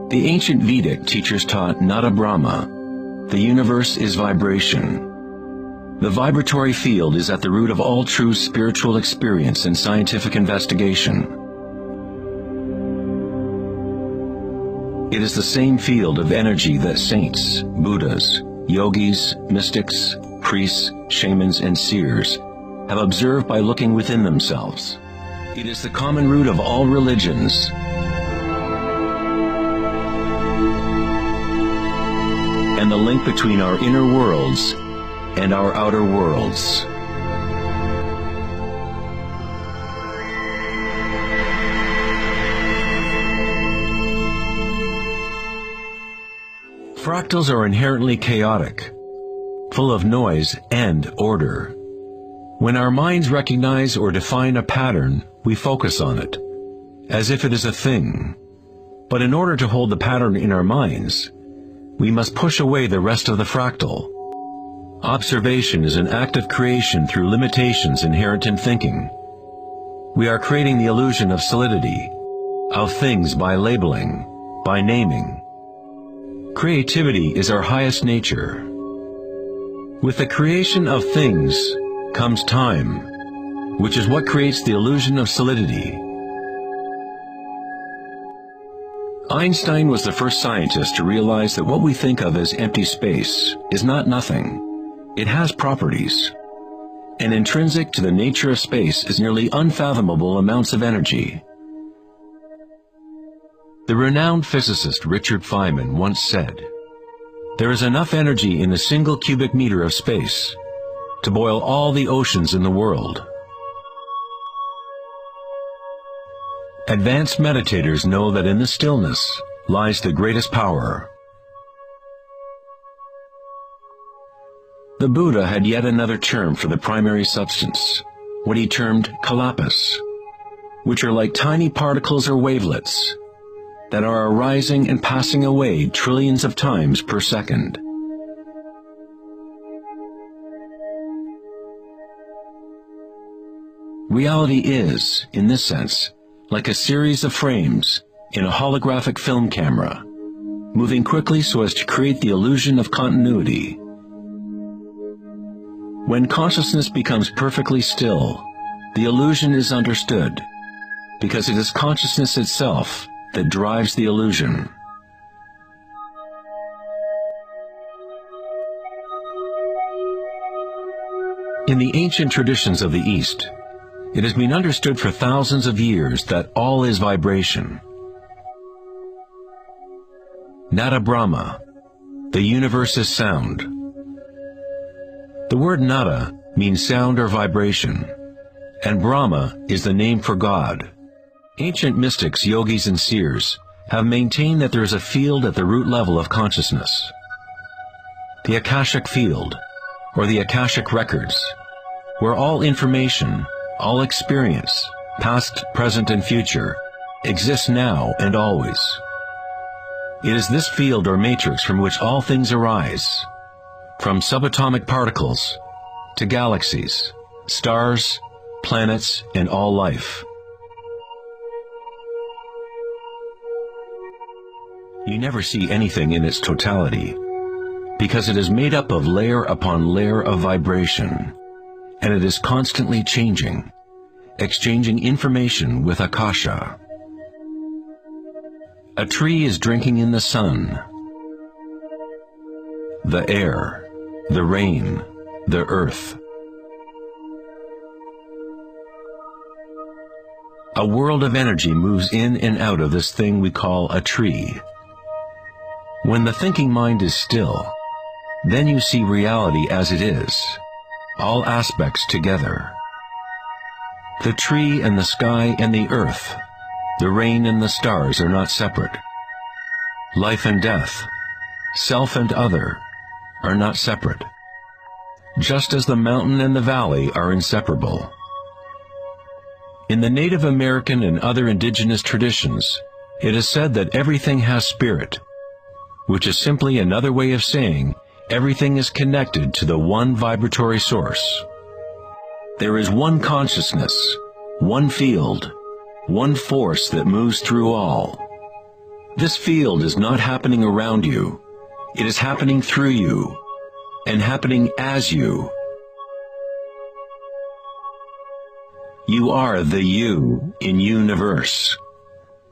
The ancient Vedic teachers taught Nada Brahma. The universe is vibration. The vibratory field is at the root of all true spiritual experience and scientific investigation. It is the same field of energy that saints, Buddhas, yogis, mystics, priests, shamans, and seers have observed by looking within themselves. It is the common root of all religions. And the link between our inner worlds and our outer worlds. Fractals are inherently chaotic, full of noise and order. When our minds recognize or define a pattern, we focus on it, as if it is a thing. But in order to hold the pattern in our minds, we must push away the rest of the fractal. Observation is an act of creation through limitations inherent in thinking. We are creating the illusion of solidity, of things by labeling, by naming. Creativity is our highest nature. With the creation of things comes time, which is what creates the illusion of solidity. Einstein was the first scientist to realize that what we think of as empty space is not nothing. It has properties. And intrinsic to the nature of space is nearly unfathomable amounts of energy. The renowned physicist Richard Feynman once said, "There is enough energy in a single cubic meter of space to boil all the oceans in the world." Advanced meditators know that in the stillness lies the greatest power. The Buddha had yet another term for the primary substance, what he termed kalpas, which are like tiny particles or wavelets that are arising and passing away trillions of times per second. Reality is, in this sense, like a series of frames in a holographic film camera, moving quickly so as to create the illusion of continuity. When consciousness becomes perfectly still, the illusion is understood, because it is consciousness itself that drives the illusion. In the ancient traditions of the East, it has been understood for thousands of years that all is vibration. Nada Brahma, the universe is sound. The word nada means sound or vibration, and Brahma is the name for God. Ancient mystics, yogis, and seers have maintained that there is a field at the root level of consciousness. The Akashic field, or the Akashic records, where all information, all experience, past, present, and future, exists now and always. It is this field or matrix from which all things arise, from subatomic particles to galaxies, stars, planets, and all life. You never see anything in its totality, because it is made up of layer upon layer of vibration, and it is constantly changing, exchanging information with Akasha. A tree is drinking in the sun, the air, the rain, the earth. A world of energy moves in and out of this thing we call a tree. When the thinking mind is still, then you see reality as it is, all aspects together. The tree and the sky and the earth, the rain and the stars are not separate. Life and death, self and other, are not separate, just as the mountain and the valley are inseparable. In the Native American and other indigenous traditions, it is said that everything has spirit, which is simply another way of saying everything is connected to the one vibratory source. There is one consciousness, one field, one force that moves through all. This field is not happening around you. It is happening through you, and happening as you. You are the you in universe.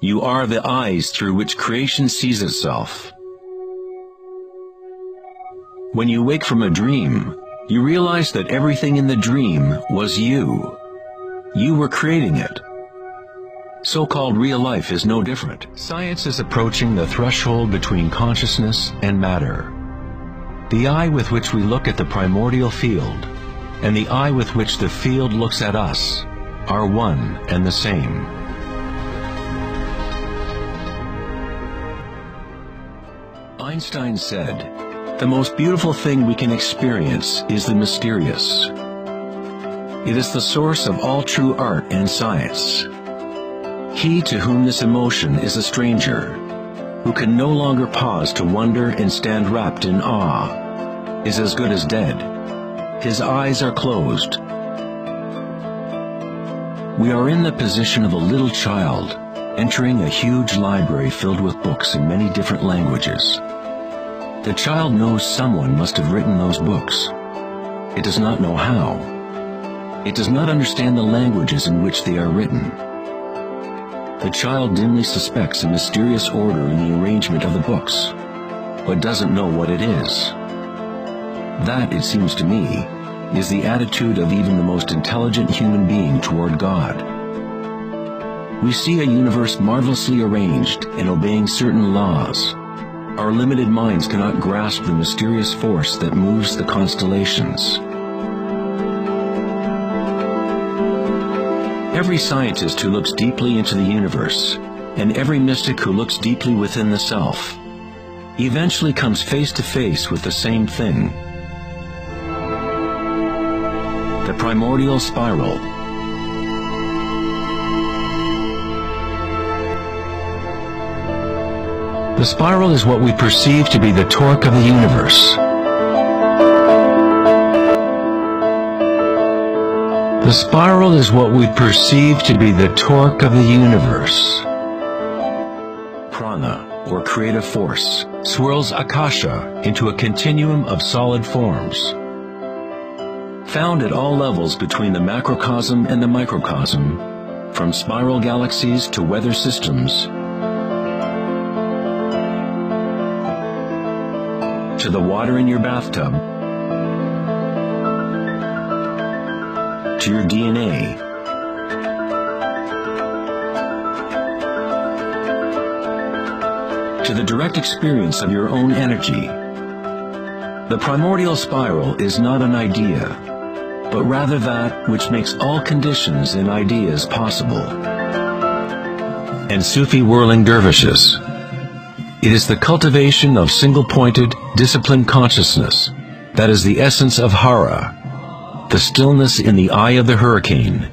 You are the eyes through which creation sees itself. When you wake from a dream, you realize that everything in the dream was you. You were creating it. So-called real life is no different. Science is approaching the threshold between consciousness and matter. The eye with which we look at the primordial field and the eye with which the field looks at us are one and the same. Einstein said, "The most beautiful thing we can experience is the mysterious. It is the source of all true art and science. He to whom this emotion is a stranger, who can no longer pause to wonder and stand wrapped in awe, is as good as dead. His eyes are closed." We are in the position of a little child entering a huge library filled with books in many different languages. The child knows someone must have written those books. It does not know how. It does not understand the languages in which they are written. The child dimly suspects a mysterious order in the arrangement of the books, but doesn't know what it is. That, it seems to me, is the attitude of even the most intelligent human being toward God. We see a universe marvelously arranged and obeying certain laws. Our limited minds cannot grasp the mysterious force that moves the constellations. Every scientist who looks deeply into the universe, and every mystic who looks deeply within the self, eventually comes face to face with the same thing: the primordial spiral. The spiral is what we perceive to be the torque of the universe. The spiral is what we perceive to be the torque of the universe. Prana, or creative force, swirls Akasha into a continuum of solid forms. Found at all levels between the macrocosm and the microcosm, from spiral galaxies to weather systems, to the water in your bathtub, to your DNA, to the direct experience of your own energy. The primordial spiral is not an idea, but rather that which makes all conditions and ideas possible. And Sufi whirling dervishes. It is the cultivation of single-pointed, disciplined consciousness that is the essence of Hara, the stillness in the eye of the hurricane.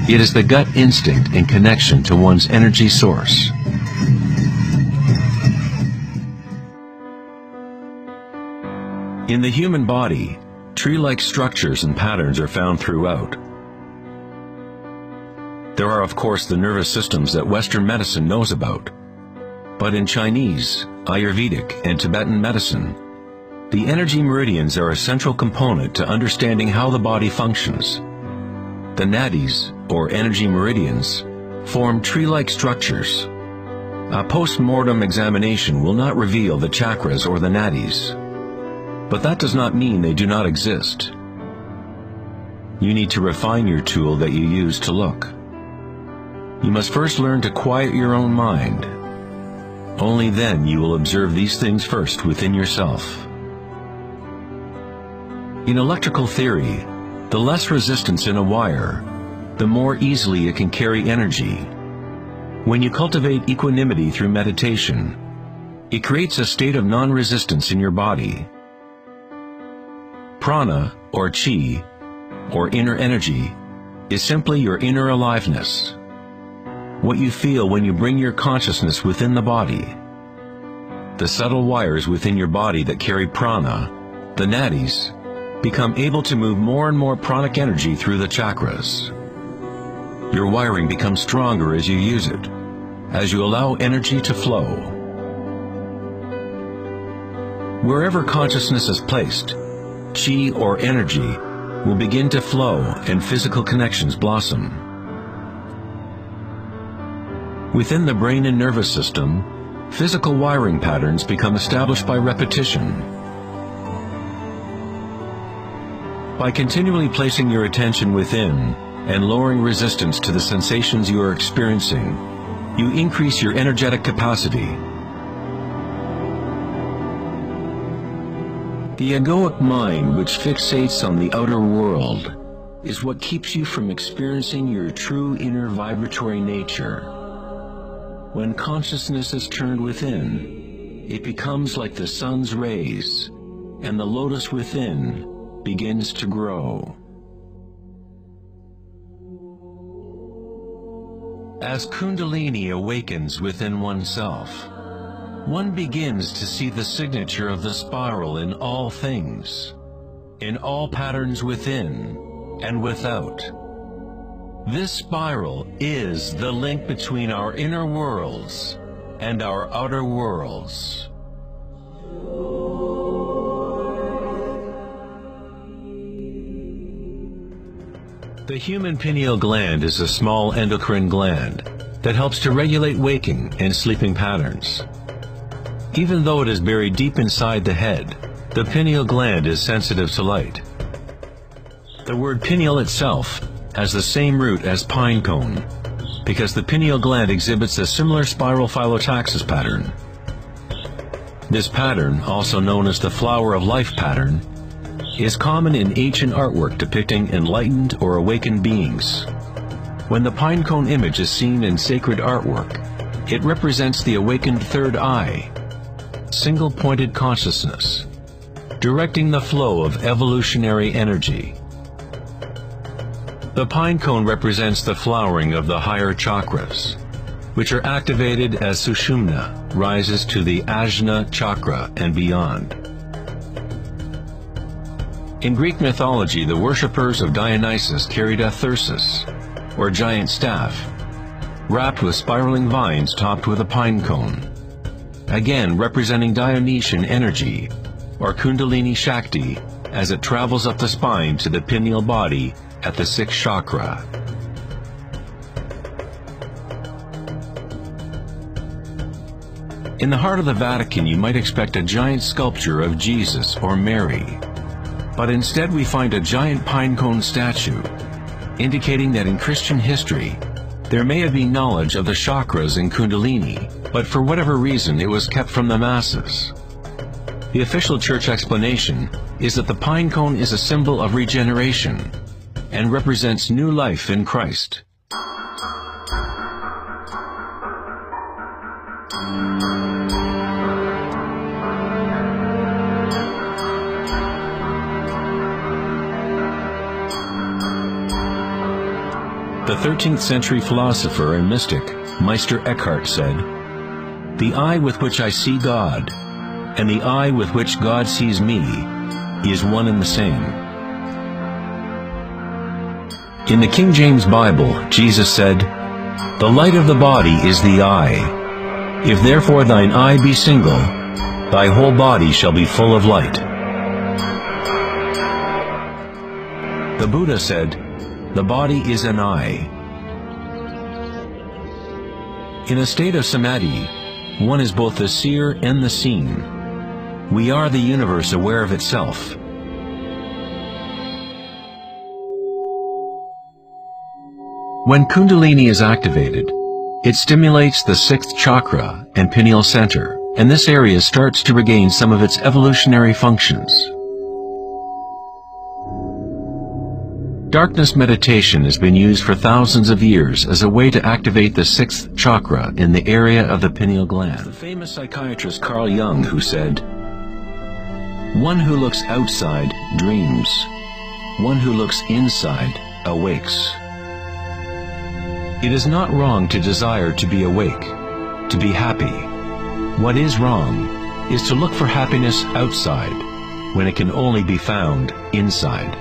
It is the gut instinct and connection to one's energy source. In the human body, tree-like structures and patterns are found throughout. There are, of course, the nervous systems that Western medicine knows about. But in Chinese, Ayurvedic, and Tibetan medicine, the energy meridians are a central component to understanding how the body functions. The nadis, or energy meridians, form tree-like structures. A post-mortem examination will not reveal the chakras or the nadis. But that does not mean they do not exist. You need to refine your tool that you use to look. You must first learn to quiet your own mind. Only then you will observe these things first within yourself. In electrical theory, the less resistance in a wire, the more easily it can carry energy. When you cultivate equanimity through meditation, it creates a state of non-resistance in your body. Prana, or chi, or inner energy, is simply your inner aliveness. What you feel when you bring your consciousness within the body. The subtle wires within your body that carry prana, the nadis, become able to move more and more pranic energy through the chakras. Your wiring becomes stronger as you use it, as you allow energy to flow. Wherever consciousness is placed, chi or energy will begin to flow and physical connections blossom. Within the brain and nervous system, physical wiring patterns become established by repetition. By continually placing your attention within and lowering resistance to the sensations you are experiencing, you increase your energetic capacity. The egoic mind, which fixates on the outer world, is what keeps you from experiencing your true inner vibratory nature. When consciousness is turned within, it becomes like the sun's rays, and the lotus within begins to grow. As Kundalini awakens within oneself, one begins to see the signature of the spiral in all things, in all patterns within and without. This spiral is the link between our inner worlds and our outer worlds. The human pineal gland is a small endocrine gland that helps to regulate waking and sleeping patterns. Even though it is buried deep inside the head, the pineal gland is sensitive to light. The word pineal itself has the same root as pine cone, because the pineal gland exhibits a similar spiral phyllotaxis pattern. This pattern, also known as the flower of life pattern, is common in ancient artwork depicting enlightened or awakened beings. When the pine cone image is seen in sacred artwork, it represents the awakened third eye, single-pointed consciousness, directing the flow of evolutionary energy. The pine cone represents the flowering of the higher chakras, which are activated as Sushumna rises to the Ajna chakra and beyond. In Greek mythology, the worshippers of Dionysus carried a thyrsus, or giant staff, wrapped with spiraling vines topped with a pine cone, again representing Dionysian energy, or Kundalini Shakti, as it travels up the spine to the pineal body at the 6th chakra. In the heart of the Vatican, you might expect a giant sculpture of Jesus or Mary, but instead we find a giant pine cone statue, indicating that in Christian history, there may have been knowledge of the chakras in Kundalini, but for whatever reason it was kept from the masses. The official church explanation is that the pine cone is a symbol of regeneration and represents new life in Christ. The 13th century philosopher and mystic Meister Eckhart said, "The eye with which I see God and the eye with which God sees me is one and the same." In the King James Bible, Jesus said, "The light of the body is the eye. If therefore thine eye be single, thy whole body shall be full of light." The Buddha said, "The body is an eye." In a state of samadhi, one is both the seer and the seen. We are the universe aware of itself. When Kundalini is activated, it stimulates the 6th chakra and pineal center, and this area starts to regain some of its evolutionary functions. Darkness meditation has been used for thousands of years as a way to activate the 6th chakra in the area of the pineal gland. The famous psychiatrist Carl Jung, who said, One who looks outside dreams. One who looks inside awakes. It is not wrong to desire to be awake, to be happy. What is wrong is to look for happiness outside when it can only be found inside.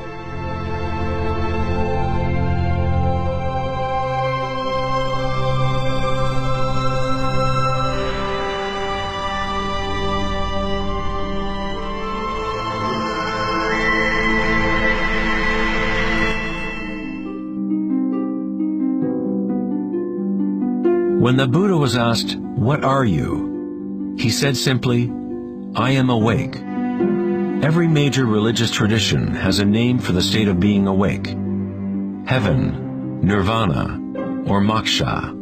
When the Buddha was asked, "What are you?" he said simply, "I am awake." Every major religious tradition has a name for the state of being awake: heaven, nirvana, or moksha.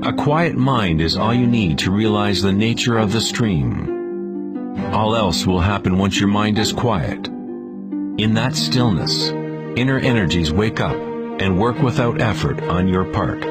A quiet mind is all you need to realize the nature of the stream. All else will happen once your mind is quiet. In that stillness, inner energies wake up and work without effort on your part.